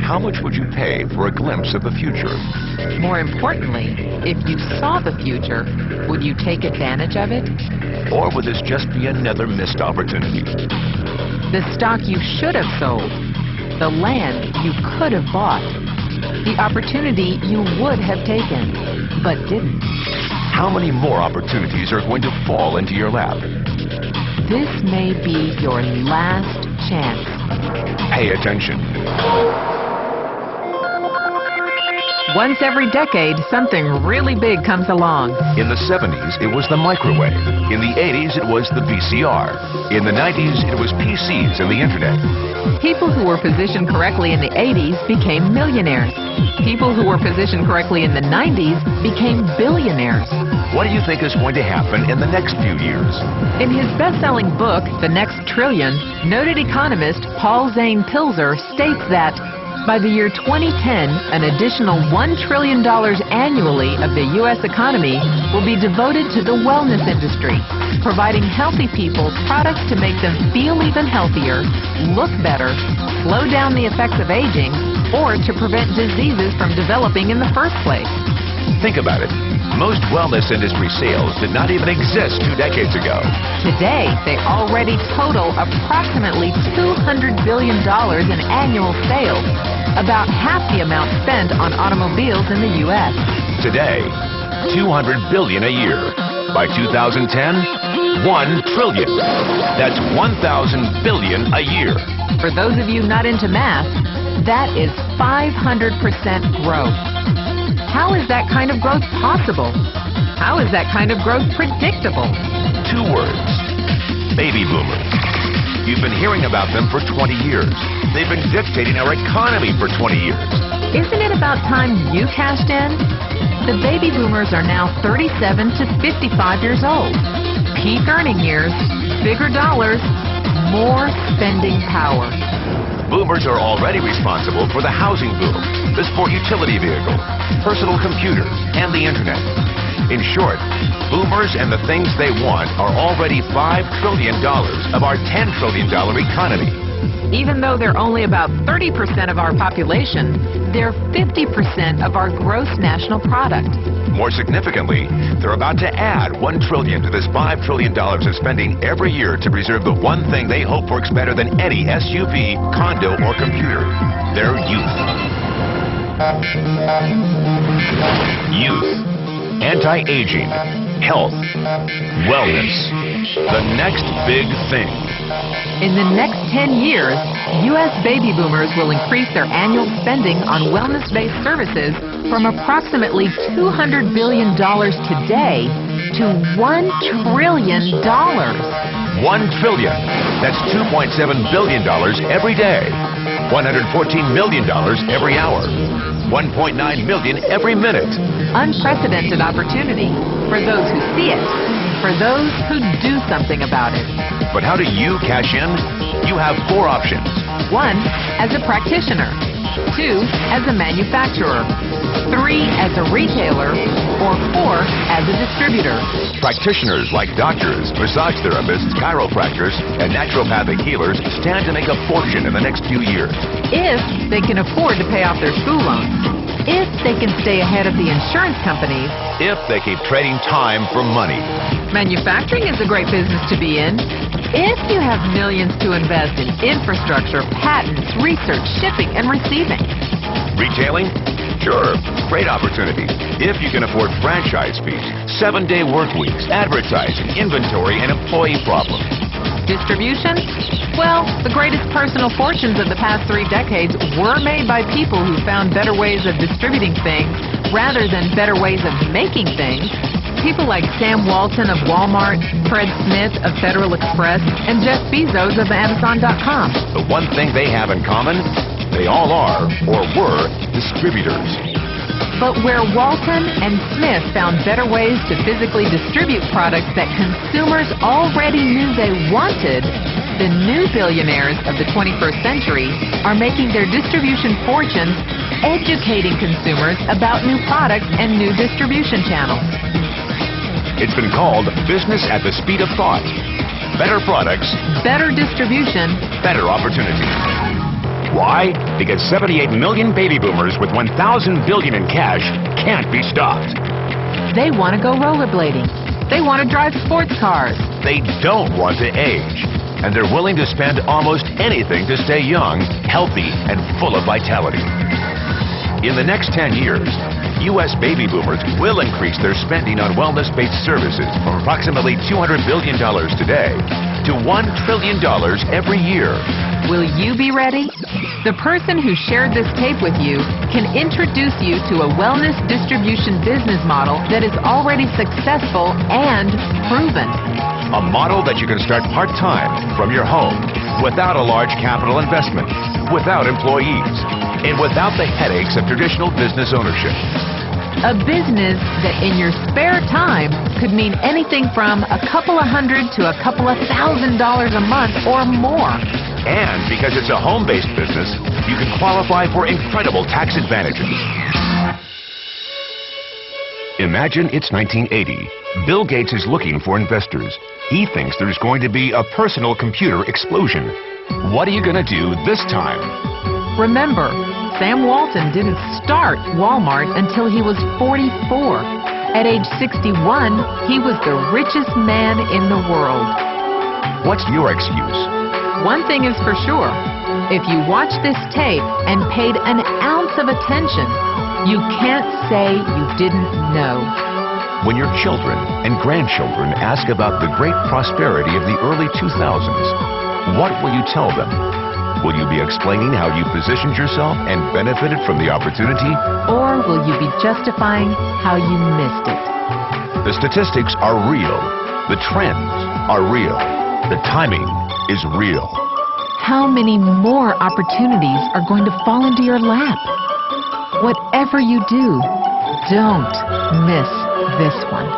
How much would you pay for a glimpse of the future? More importantly, if you saw the future, would you take advantage of it? Or would this just be another missed opportunity? The stock you should have sold, the land you could have bought, the opportunity you would have taken, but didn't. How many more opportunities are going to fall into your lap? This may be your last chance. Pay attention. Once every decade, something really big comes along. In the 70s, it was the microwave. In the 80s, it was the VCR. In the 90s, it was PCs and the internet. People who were positioned correctly in the 80s became millionaires. People who were positioned correctly in the 90s became billionaires. What do you think is going to happen in the next few years? In his best-selling book, The Next Trillion, noted economist Paul Zane Pilzer states that by the year 2010, an additional $1 trillion annually of the U.S. economy will be devoted to the wellness industry, providing healthy people products to make them feel even healthier, look better, slow down the effects of aging, or to prevent diseases from developing in the first place. Think about it. Most wellness industry sales did not even exist 2 decades ago. Today, they already total approximately $200 billion in annual sales, about half the amount spent on automobiles in the U.S. Today, $200 billion a year. By 2010, $1 trillion. That's 1,000 billion a year. For those of you not into math, that is 500% growth. How is that kind of growth possible? How is that kind of growth predictable? 2 words. Baby boomers. You've been hearing about them for 20 years. They've been dictating our economy for 20 years. Isn't it about time you cashed in? The baby boomers are now 37 to 55 years old. Peak earning years, bigger dollars, more spending power. Boomers are already responsible for the housing boom, the sport utility vehicle, personal computers, and the internet. In short, boomers and the things they want are already $5 trillion of our $10 trillion economy. Even though they're only about 30% of our population, they're 50% of our gross national product. More significantly, they're about to add $1 trillion to this $5 trillion of spending every year to preserve the one thing they hope works better than any SUV, condo, or computer: their youth. Youth, anti-aging, health, wellness. The next big thing. In the next 10 years, U.S. baby boomers will increase their annual spending on wellness-based services from approximately $200 billion today to $1 trillion. $1 trillion. That's $2.7 billion every day. $114 million every hour. $1.9 million every minute. Unprecedented opportunity for those who see it, for those who do something about it. But how do you cash in? You have 4 options. 1, as a practitioner. 2, as a manufacturer. 3, as a retailer. Or 4, as a distributor. Practitioners like doctors, massage therapists, chiropractors, and naturopathic healers stand to make a fortune in the next few years. If they can afford to pay off their school loans. If they can stay ahead of the insurance companies. If they keep trading time for money. Manufacturing is a great business to be in. If you have millions to invest in infrastructure, patents, research, shipping, and receiving. Retailing? Sure, great opportunity. If you can afford franchise fees, 7-day work weeks, advertising, inventory, and employee problems. Distribution? Well, the greatest personal fortunes of the past 3 decades were made by people who found better ways of distributing things rather than better ways of making things. People like Sam Walton of Walmart, Fred Smith of Federal Express, and Jeff Bezos of Amazon.com. The one thing they have in common, they all are, or were, distributors. But where Walton and Smith found better ways to physically distribute products that consumers already knew they wanted, the new billionaires of the 21st century are making their distribution fortunes educating consumers about new products and new distribution channels. It's been called business at the speed of thought. better products, better distribution, better opportunity. Why? Because 78 million baby boomers with 1,000 billion in cash can't be stopped. they want to go rollerblading. They want to drive sports cars. They don't want to age, and they're willing to spend almost anything to stay young, healthy, and full of vitality. In the next 10 years, U.S. baby boomers will increase their spending on wellness-based services from approximately $200 billion today to $1 trillion every year. Will you be ready? The person who shared this tape with you can introduce you to a wellness distribution business model that is already successful and proven. A model that you can start part-time from your home without a large capital investment, without employees, and without the headaches of traditional business ownership. A business that in your spare time could mean anything from a couple of $100 to a couple of $1,000 a month or more. And because it's a home-based business, you can qualify for incredible tax advantages. Imagine it's 1980. Bill Gates is looking for investors. He thinks there's going to be a personal computer explosion. What are you going to do this time? Remember, Sam Walton didn't start Walmart until he was 44. At age 61, he was the richest man in the world. What's your excuse? One thing is for sure, if you watch this tape and paid an ounce of attention, you can't say you didn't know. When your children and grandchildren ask about the great prosperity of the early 2000s, what will you tell them? Will you be explaining how you positioned yourself and benefited from the opportunity? Or will you be justifying how you missed it? The statistics are real. The trends are real. The timing is real. How many more opportunities are going to fall into your lap? Whatever you do, don't miss this one.